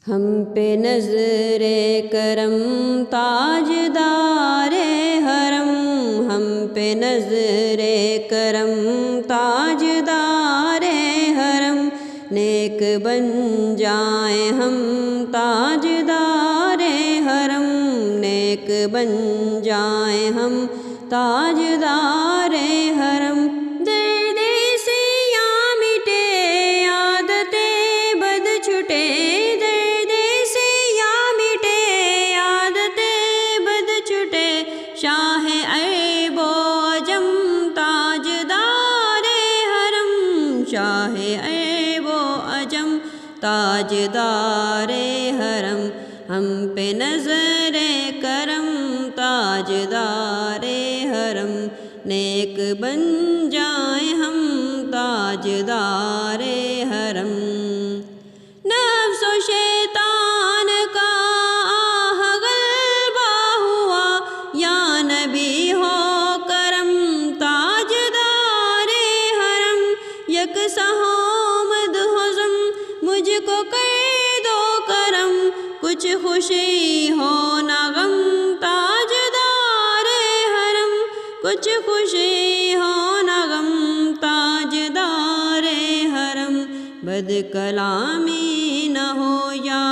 ہم پہ نظر کرم تاجدار حرم، ہم پہ نظر کرم تاجدار حرم، نیک بن جائیں ہم تاجدار حرم، نیک بن جائیں ہم تاجدار حرم۔ درد سیاہ مٹے عادت بد چھٹے، درد سیاہ مٹے عادت بد چھٹے، شاہ عیب و عجم تاجدار حرم، شاہ عیب و عجم تاجدار حرم، ہم پہ نظر کرم تاجدار حرم، نیک بن جائیں ہم تاجدار حرم۔ نفس و شیطان کا آہ غلبہ ہوا، یا نبی ہو کرم تاجدار حرم، یکساں ہو مدحزم مجھ کو کر دو کرم، کچھ خوشی ہو نہ غم تاجدار حرم، کچھ خوشی ہو نہ غم تاجدار حرم، بد کلامی نہ ہو یا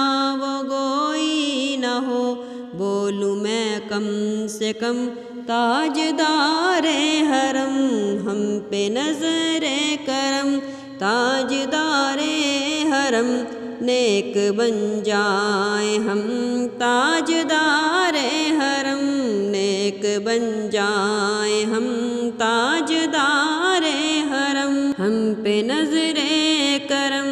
وہ گوئی نہ ہو، بولوں میں کم سے کم تاجدار حرم، ہم پہ نظر کرم تاجدار حرم، نیک بن جائیں ہم تاجدار حرم، نیک بن جائیں ہم تاجدار حرم، ہم پہ نظر کرم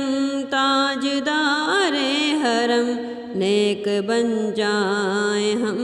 تاجدار حرم، نیک بن جائیں ہم